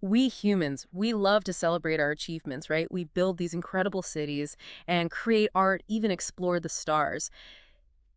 We humans, we love to celebrate our achievements, right? We build these incredible cities and create art, even explore the stars.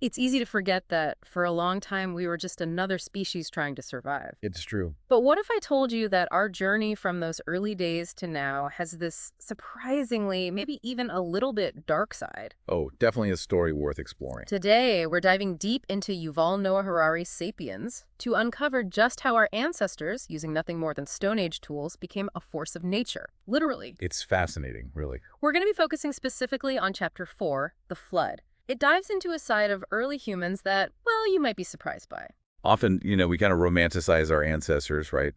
It's easy to forget that for a long time we were just another species trying to survive. It's true. But what if I told you that our journey from those early days to now has this surprisingly, maybe even a little bit dark side? Oh, definitely a story worth exploring. Today, we're diving deep into Yuval Noah Harari's Sapiens to uncover just how our ancestors, using nothing more than Stone Age tools, became a force of nature, literally. It's fascinating, really. We're going to be focusing specifically on Chapter 4, The Flood. It dives into a side of early humans that, well, you might be surprised by. Often, we kind of romanticize our ancestors, right?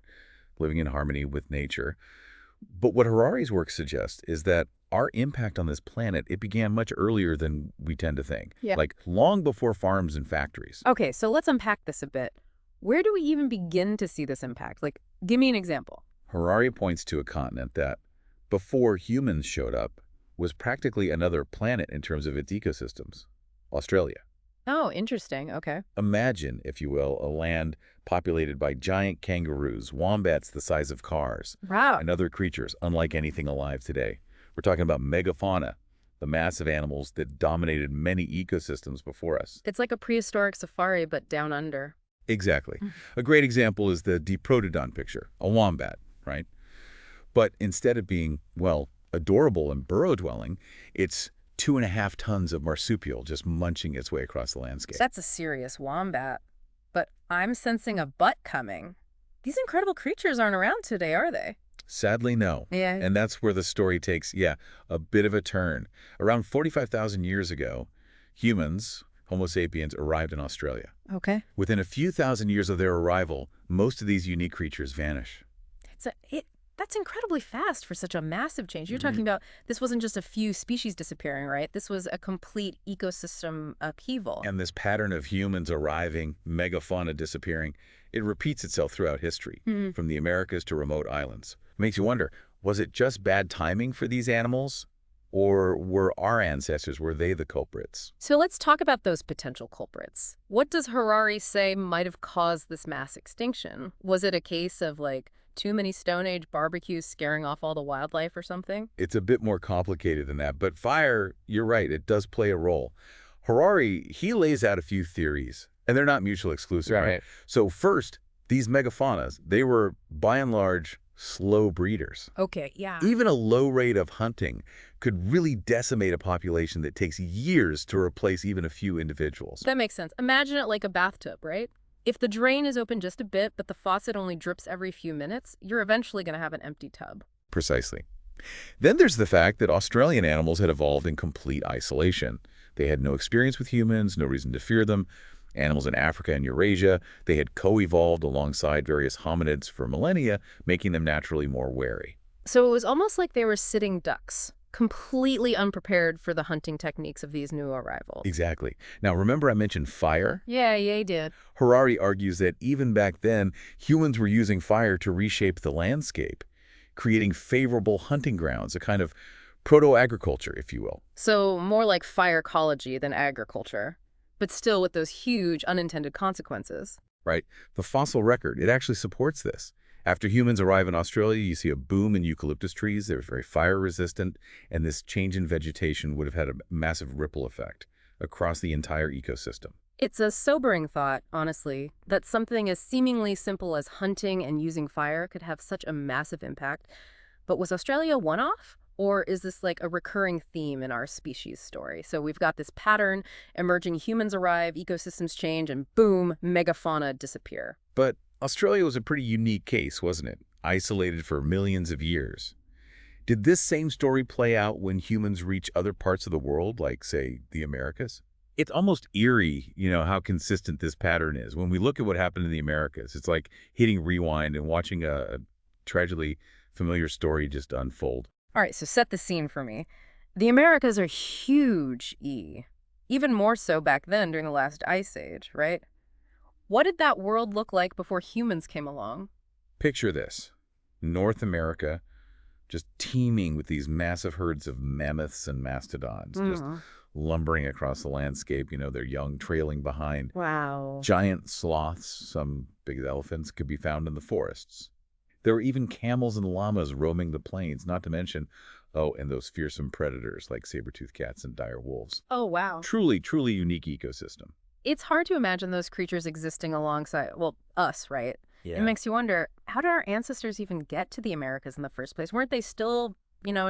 Living in harmony with nature. But what Harari's work suggests is that our impact on this planet, it began much earlier than we tend to think. Yeah. Like long before farms and factories. Okay, so let's unpack this a bit. Where do we even begin to see this impact? Like, give me an example. Harari points to a continent that, before humans showed up, was practically another planet in terms of its ecosystems, Australia. Oh, interesting. Okay. Imagine, if you will, a land populated by giant kangaroos, wombats the size of cars, Wow. and other creatures unlike anything alive today. We're talking about megafauna, the massive animals that dominated many ecosystems before us. It's like a prehistoric safari, but down under. Exactly. A great example is the Diprotodon picture, a wombat, right? But instead of being, well, adorable and burrow-dwelling, it's 2.5 tons of marsupial just munching its way across the landscape. That's a serious wombat. But I'm sensing a butt coming. These incredible creatures aren't around today, are they? Sadly, no. Yeah. And that's where the story takes, a bit of a turn. Around 45,000 years ago, humans, Homo sapiens, arrived in Australia. Okay. Within a few thousand years of their arrival, most of these unique creatures vanish. That's incredibly fast for such a massive change. You're talking about this wasn't just a few species disappearing, right? This was a complete ecosystem upheaval. And this pattern of humans arriving, megafauna disappearing, it repeats itself throughout history, from the Americas to remote islands. Makes you wonder, was it just bad timing for these animals? Or were our ancestors, were they the culprits? So let's talk about those potential culprits. What does Harari say might have caused this mass extinction? Was it a case of, like, too many Stone Age barbecues scaring off all the wildlife or something? It's a bit more complicated than that, but fire, you're right, it does play a role. Harari, he lays out a few theories, and they're not mutually exclusive, right? So first, these megafaunas, they were, by and large, slow breeders. Okay, yeah. Even a low rate of hunting could really decimate a population that takes years to replace even a few individuals. That makes sense. Imagine it like a bathtub, right? If the drain is open just a bit, but the faucet only drips every few minutes, you're eventually going to have an empty tub. Precisely. Then there's the fact that Australian animals had evolved in complete isolation. They had no experience with humans, no reason to fear them. Animals in Africa and Eurasia, they had co-evolved alongside various hominids for millennia, making them naturally more wary. So it was almost like they were sitting ducks, completely unprepared for the hunting techniques of these new arrivals. Exactly. Now, remember I mentioned fire? Yeah, he did. Harari argues that even back then, humans were using fire to reshape the landscape, creating favorable hunting grounds, a kind of proto-agriculture, if you will. So more like fire ecology than agriculture, but still with those huge unintended consequences. Right? The fossil record, it actually supports this. After humans arrive in Australia, you see a boom in eucalyptus trees. They're very fire resistant, and this change in vegetation would have had a massive ripple effect across the entire ecosystem. It's a sobering thought, honestly, that something as seemingly simple as hunting and using fire could have such a massive impact. But was Australia a one-off? Or is this like a recurring theme in our species story? So we've got this pattern, emerging humans arrive, ecosystems change, and boom, megafauna disappear. But Australia was a pretty unique case, wasn't it? Isolated for millions of years. Did this same story play out when humans reach other parts of the world, like, say, the Americas? It's almost eerie, how consistent this pattern is. When we look at what happened in the Americas, it's like hitting rewind and watching a tragically familiar story just unfold. All right, so set the scene for me. The Americas are huge, even more so back then during the last ice age, right? What did that world look like before humans came along? Picture this. North America, just teeming with these massive herds of mammoths and mastodons, just lumbering across the landscape, their young trailing behind. Wow. Giant sloths, some big elephants, could be found in the forests. There were even camels and llamas roaming the plains, not to mention, oh, and those fearsome predators like saber-toothed cats and dire wolves. Oh, wow. Truly, truly unique ecosystem. It's hard to imagine those creatures existing alongside, well, us, right? It Yeah. makes you wonder, how did our ancestors even get to the Americas in the first place? Weren't they still,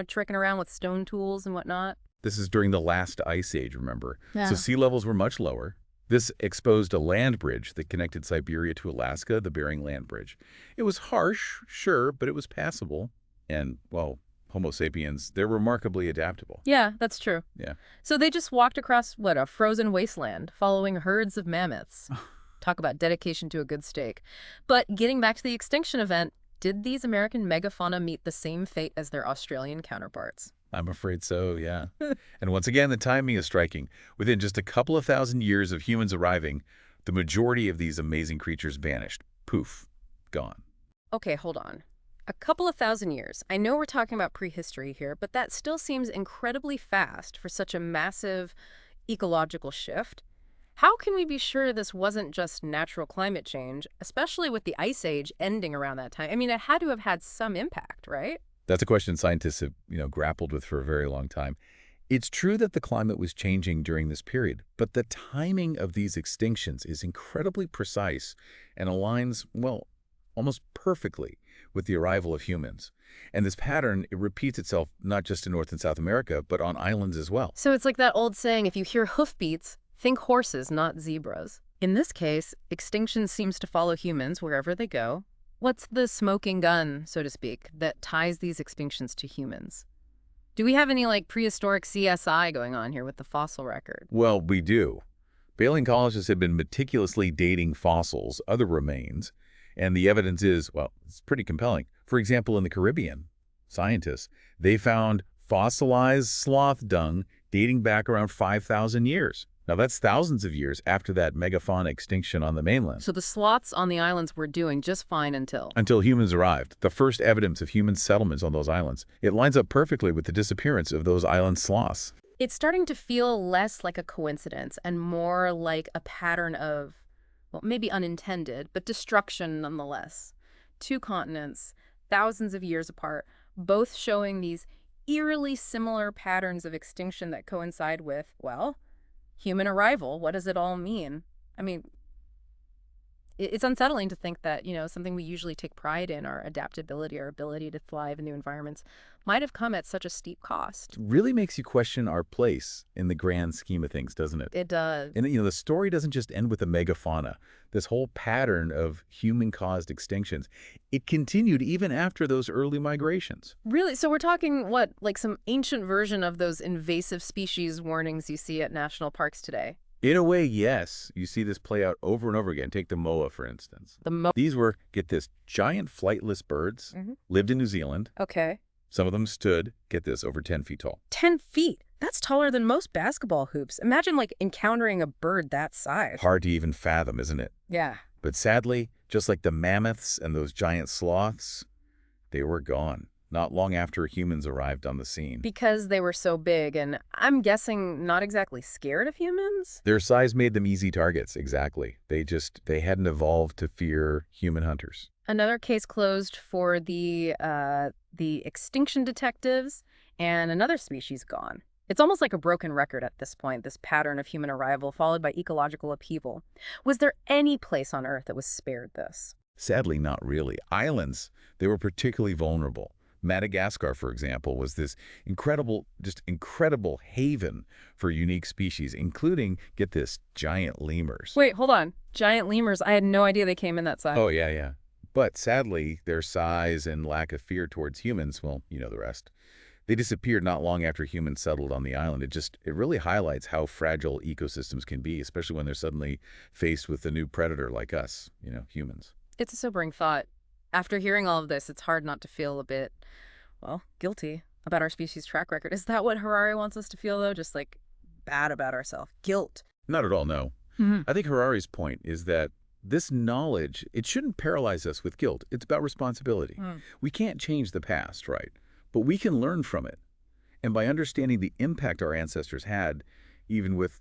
tricking around with stone tools and whatnot? This is during the last ice age, remember? So Yeah. sea levels were much lower. This exposed a land bridge that connected Siberia to Alaska, the Bering Land Bridge. It was harsh, sure, but it was passable. And, well, Homo sapiens, they're remarkably adaptable. Yeah, that's true. Yeah. So they just walked across, what, a frozen wasteland, following herds of mammoths. Talk about dedication to a good steak. But getting back to the extinction event, did these American megafauna meet the same fate as their Australian counterparts? I'm afraid so, yeah. And once again, the timing is striking. Within just a couple of thousand years of humans arriving, the majority of these amazing creatures vanished. Poof, gone. Okay, hold on. A couple of thousand years. I know we're talking about prehistory here, but that still seems incredibly fast for such a massive ecological shift. How can we be sure this wasn't just natural climate change, especially with the Ice Age ending around that time? I mean, it had to have had some impact, right? That's a question scientists have, grappled with for a very long time. It's true that the climate was changing during this period, but the timing of these extinctions is incredibly precise and aligns, well, almost perfectly with the arrival of humans. And this pattern, it repeats itself not just in North and South America, but on islands as well. So it's like that old saying, if you hear hoofbeats, think horses, not zebras. In this case, extinction seems to follow humans wherever they go. What's the smoking gun, so to speak, that ties these extinctions to humans? Do we have any, prehistoric CSI going on here with the fossil record? Well, we do. Paleontologists have been meticulously dating fossils, other remains, and the evidence is, well, it's pretty compelling. For example, in the Caribbean, scientists, they found fossilized sloth dung dating back around 5,000 years. Now, that's thousands of years after that megafauna extinction on the mainland. So the sloths on the islands were doing just fine until... Until humans arrived, the first evidence of human settlements on those islands. It lines up perfectly with the disappearance of those island sloths. It's starting to feel less like a coincidence and more like a pattern of, well, maybe unintended, but destruction nonetheless. Two continents, thousands of years apart, both showing these eerily similar patterns of extinction that coincide with, well, human arrival. What does it all mean? I mean, it's unsettling to think that, something we usually take pride in, our adaptability, our ability to thrive in new environments, might have come at such a steep cost. It really makes you question our place in the grand scheme of things, doesn't it? It does. And, the story doesn't just end with the megafauna. This whole pattern of human-caused extinctions, it continued even after those early migrations. Really? So we're talking, what, like some ancient version of those invasive species warnings you see at national parks today? In a way, yes. You see this play out over and over again. Take the moa, for instance. These were, get this, giant flightless birds, lived in New Zealand. Okay. Some of them stood, get this, over 10 feet tall. 10 feet? That's taller than most basketball hoops. Imagine, encountering a bird that size. Hard to even fathom, isn't it? Yeah. But sadly, just like the mammoths and those giant sloths, they were gone. Not long after humans arrived on the scene. Because they were so big and, I'm guessing, not exactly scared of humans? Their size made them easy targets, exactly. They hadn't evolved to fear human hunters. Another case closed for the extinction detectives, and another species gone. It's almost like a broken record at this point, this pattern of human arrival followed by ecological upheaval. Was there any place on Earth that was spared this? Sadly, not really. Islands, they were particularly vulnerable. Madagascar, for example, was this incredible haven for unique species, including, get this, giant lemurs. Wait, hold on. Giant lemurs. I had no idea they came in that size. Oh, yeah. But sadly, their size and lack of fear towards humans, well, you know the rest. They disappeared not long after humans settled on the island. It really highlights how fragile ecosystems can be, especially when they're suddenly faced with a new predator like us, humans. It's a sobering thought. After hearing all of this, it's hard not to feel a bit, well, guilty about our species' track record. Is that what Harari wants us to feel, though? Just, bad about ourselves? Guilt? Not at all, no. I think Harari's point is that this knowledge, it shouldn't paralyze us with guilt. It's about responsibility. We can't change the past, right? But we can learn from it. And by understanding the impact our ancestors had, even with,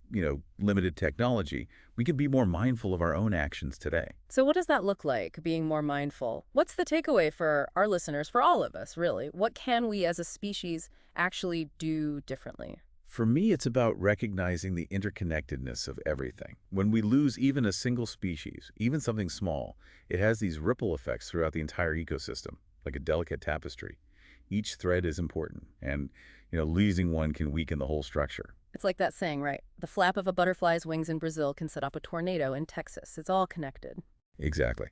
limited technology, we can be more mindful of our own actions today. So what does that look like, being more mindful? What's the takeaway for our listeners, for all of us, really? What can we as a species actually do differently? For me, it's about recognizing the interconnectedness of everything. When we lose even a single species, even something small, it has these ripple effects throughout the entire ecosystem, like a delicate tapestry. Each thread is important, and, losing one can weaken the whole structure. It's like that saying, right? The flap of a butterfly's wings in Brazil can set up a tornado in Texas. It's all connected. Exactly.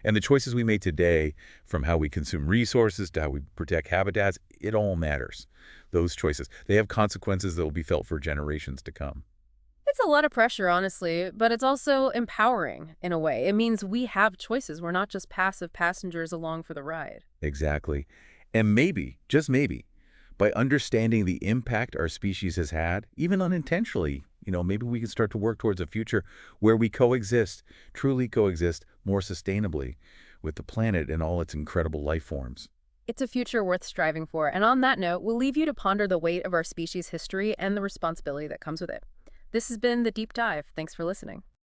And the choices we make today, from how we consume resources to how we protect habitats, it all matters. Those choices, they have consequences that will be felt for generations to come. It's a lot of pressure, honestly, but it's also empowering in a way. It means we have choices. We're not just passive passengers along for the ride. Exactly. And maybe, just maybe, by understanding the impact our species has had, even unintentionally, maybe we can start to work towards a future where we coexist, truly coexist more sustainably with the planet and all its incredible life forms. It's a future worth striving for. And on that note, we'll leave you to ponder the weight of our species' history and the responsibility that comes with it. This has been The Deep Dive. Thanks for listening.